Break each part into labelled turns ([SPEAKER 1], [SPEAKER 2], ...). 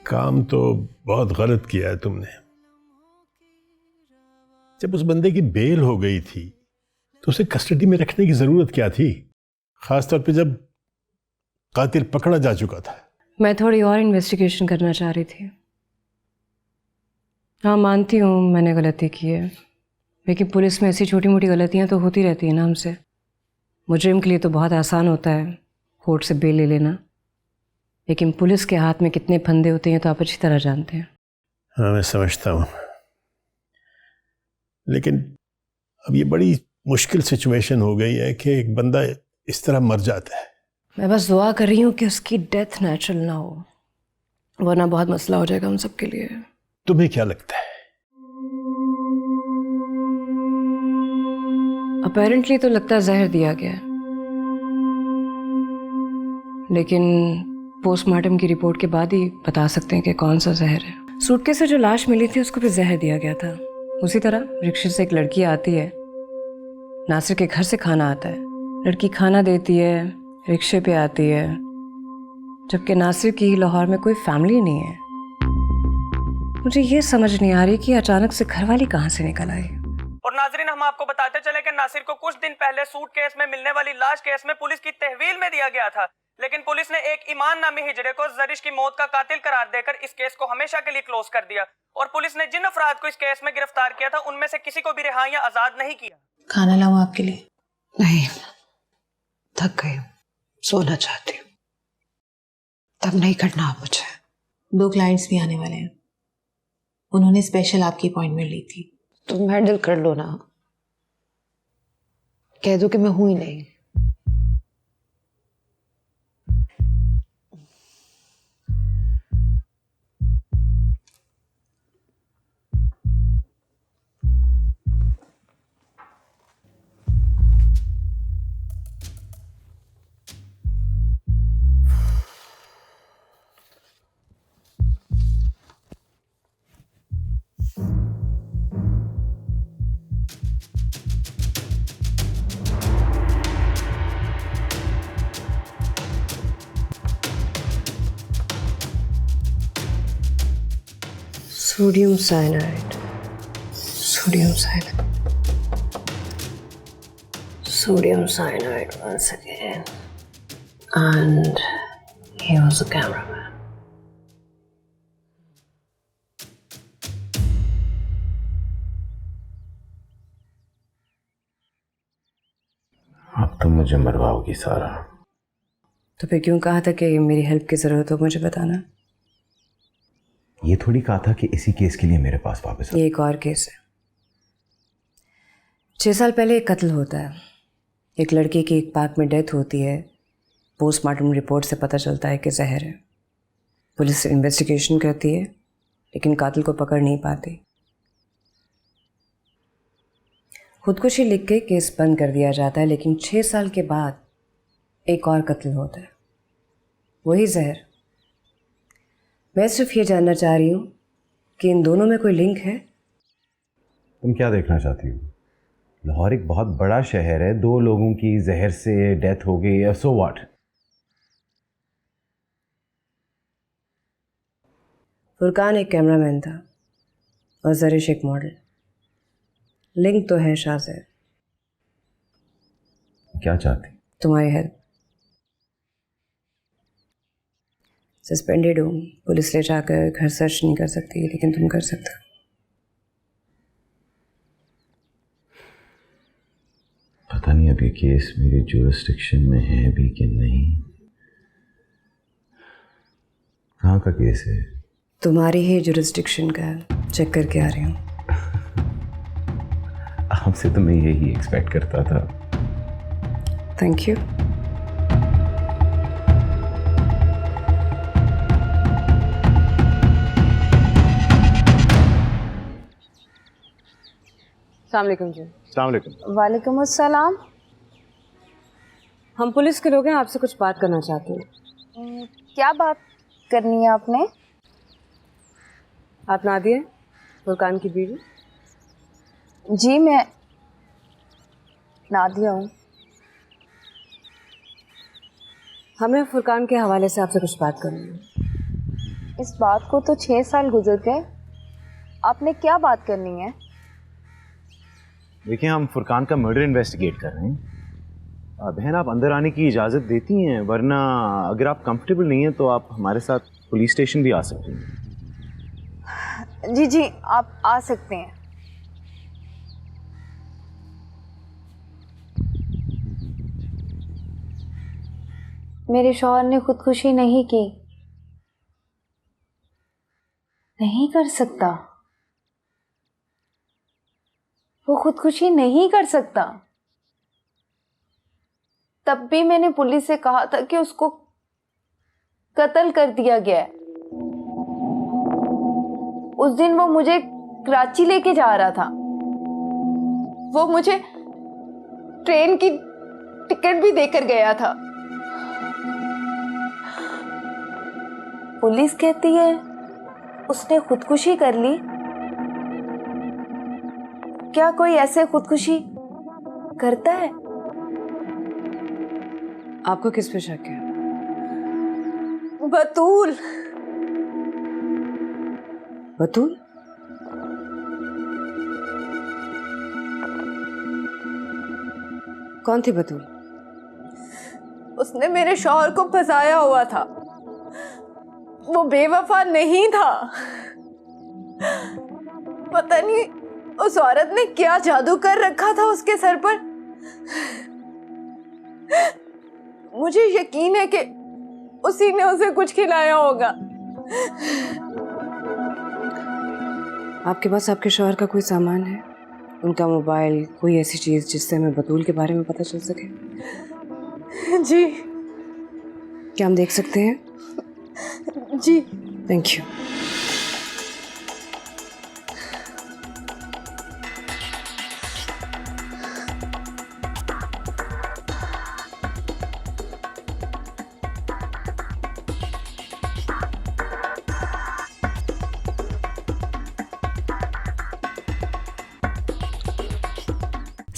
[SPEAKER 1] काम तो बहुत गलत किया है तुमने। जब उस बंदे की बेल हो गई थी तो उसे कस्टडी में रखने की जरूरत क्या थी, खासतौर पे जब कातिल पकड़ा जा चुका था।
[SPEAKER 2] मैं थोड़ी और इन्वेस्टिगेशन करना चाह रही थी। हाँ, मानती हूँ मैंने गलती की है, लेकिन पुलिस में ऐसी छोटी मोटी गलतियाँ तो होती रहती हैं ना हमसे। मुजरिम के लिए तो बहुत आसान होता है कोर्ट से बेल ले लेना, लेकिन पुलिस के हाथ में कितने फंदे होते हैं तो आप अच्छी तरह जानते हैं।
[SPEAKER 1] हाँ, मैं समझता हूँ, लेकिन अब ये बड़ी मुश्किल सिचुएशन हो गई है कि एक बंदा इस तरह मर जाता है।
[SPEAKER 2] मैं बस दुआ कर रही हूँ कि उसकी डेथ नेचुरल ना हो, वरना बहुत मसला हो जाएगा हम सबके लिए।
[SPEAKER 1] तुम्हें क्या लगता है?
[SPEAKER 2] अपेरेंटली तो लगता है जहर दिया गया है, लेकिन पोस्टमार्टम की रिपोर्ट के बाद ही बता सकते हैं कि कौन सा जहर है। सूटकेस से जो लाश मिली थी उसको भी जहर दिया गया था। उसी तरह रिक्शे से एक लड़की आती है, नासिर के घर से खाना आता है, लड़की खाना देती है, रिक्शे पे आती है, जबकि नासिर की लाहौर में कोई फैमिली नहीं है। मुझे ये समझ नहीं आ रही कि अचानक से घरवाली कहाँ से निकल आई।
[SPEAKER 3] और नाजरीन, हम आपको बताते चले कि नासिर को कुछ दिन पहले सूटकेस में मिलने वाली लाश केस में पुलिस की तहवील में दिया गया था, लेकिन पुलिस ने एक ईमान नामी हिजड़े को जरिश की मौत का कातिल करार देकर इस केस को हमेशा के लिए क्लोज कर दिया। और पुलिस ने जिन अफराद को इस केस में गिरफ्तार किया था उनमें से किसी को भी रिहा या आजाद नहीं किया।
[SPEAKER 4] खाना लाऊं आपके लिए?
[SPEAKER 5] नहीं, थक गई हूँ, सोना चाहती हूँ। तब नहीं करना आप मुझे।
[SPEAKER 4] 2 क्लाइंट्स भी आने वाले हैं, उन्होंने स्पेशल आपकी अपॉइंटमेंट ली थी।
[SPEAKER 5] तुम हैंडल कर लो ना, कह दो कि मैं हूं ही नहीं।
[SPEAKER 2] Sodium cyanide, sodium cyanide, sodium cyanide once again, and he was a cameraman.
[SPEAKER 6] अब तुम मुझे मरवाओगी सारा।
[SPEAKER 2] तो फिर क्यों कहा था कि मेरी हेल्प की जरूरत हो मुझे बताना?
[SPEAKER 6] ये थोड़ी कहा था कि इसी केस के लिए मेरे पास वापस
[SPEAKER 2] ये एक और केस है। 6 साल पहले एक कत्ल होता है, एक लड़की की एक पार्क में डेथ होती है। पोस्टमार्टम रिपोर्ट से पता चलता है कि जहर है। पुलिस इन्वेस्टिगेशन करती है, लेकिन कातिल को पकड़ नहीं पाती। खुदकुशी लिख के केस बंद कर दिया जाता है, लेकिन 6 साल के बाद एक और कत्ल होता है, वही जहर। मैं सिर्फ ये जानना चाह रही हूँ कि इन दोनों में कोई लिंक है।
[SPEAKER 6] तुम क्या देखना चाहती हो? लाहौर एक बहुत बड़ा शहर है, 2 लोगों की जहर से डेथ हो गई, सो व्हाट?
[SPEAKER 2] फुरकान एक कैमरामैन था और जरिश एक मॉडल। लिंक तो है शाज़ेब।
[SPEAKER 6] क्या चाहती?
[SPEAKER 2] तुम्हारी हेल्प। सस्पेंडेड हूँ, पुलिस ले जाकर घर सर्च नहीं कर सकती, लेकिन तुम कर सकते हो।
[SPEAKER 6] पता नहीं अब ये केस मेरे जुरिस्डिक्शन में है भी कि नहीं। कहाँ का केस है?
[SPEAKER 2] तुम्हारी ही जुरिस्डिक्शन का, चेक करके आ रही हूँ।
[SPEAKER 6] आपसे तो मैं यही एक्सपेक्ट करता था।
[SPEAKER 2] Thank you. अस्सलाम वालेकुम जी।
[SPEAKER 6] अस्सलाम वालेकुम।
[SPEAKER 4] वालेकुम अस्सलाम।
[SPEAKER 2] हम पुलिस के लोग हैं, आपसे कुछ बात करना चाहते हैं।
[SPEAKER 4] क्या बात करनी है आपने?
[SPEAKER 2] आप नादिया, फुरकान की बीवी?
[SPEAKER 4] जी, मैं नादिया हूँ।
[SPEAKER 2] हमें फुरकान के हवाले से आपसे कुछ बात करनी है।
[SPEAKER 7] इस बात को तो 6 साल गुजर गए। आपने क्या बात करनी है?
[SPEAKER 6] देखिए, हम फुरकान का मर्डर इन्वेस्टिगेट कर रहे हैं। बहन, आप अंदर आने की इजाज़त देती हैं, वरना अगर आप कंफर्टेबल नहीं हैं तो आप हमारे साथ पुलिस स्टेशन भी आ सकती हैं।
[SPEAKER 7] जी जी, आप आ सकते हैं। मेरे शौहर ने खुदकुशी नहीं की। नहीं कर सकता, वो खुदकुशी नहीं कर सकता। तब भी मैंने पुलिस से कहा था कि उसको कत्ल कर दिया गया है। उस दिन वो मुझे कराची लेके जा रहा था। वो मुझे ट्रेन की टिकट भी देकर गया था। पुलिस कहती है उसने खुदकुशी कर ली। क्या कोई ऐसे खुदकुशी करता है?
[SPEAKER 2] आपको किस पे शक है?
[SPEAKER 7] बतूल।
[SPEAKER 2] बतूल? कौन थी बतूल?
[SPEAKER 7] उसने मेरे शौहर को फंसाया हुआ था। वो बेवफा नहीं था। पता नहीं उस औरत ने क्या जादू कर रखा था उसके सर पर। मुझे यकीन है कि उसी ने उसे कुछ खिलाया होगा।
[SPEAKER 2] आपके पास आपके शौहर का कोई सामान है? उनका मोबाइल, कोई ऐसी चीज जिससे हमें बतूल के बारे में पता चल सके?
[SPEAKER 7] जी।
[SPEAKER 2] क्या हम देख सकते हैं?
[SPEAKER 7] जी।
[SPEAKER 2] Thank you.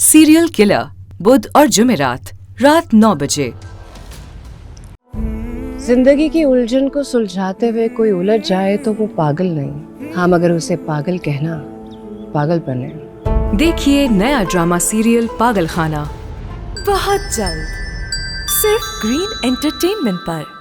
[SPEAKER 8] सीरियल किलर, बुध और जुमेरात रात 9 बजे।
[SPEAKER 2] जिंदगी की उलझन को सुलझाते हुए कोई उलझ जाए तो वो पागल नहीं, हाँ मगर उसे पागल कहना पागलपन है।
[SPEAKER 8] देखिए नया ड्रामा सीरियल पागल खाना बहुत जल्द सिर्फ ग्रीन एंटरटेनमेंट पर।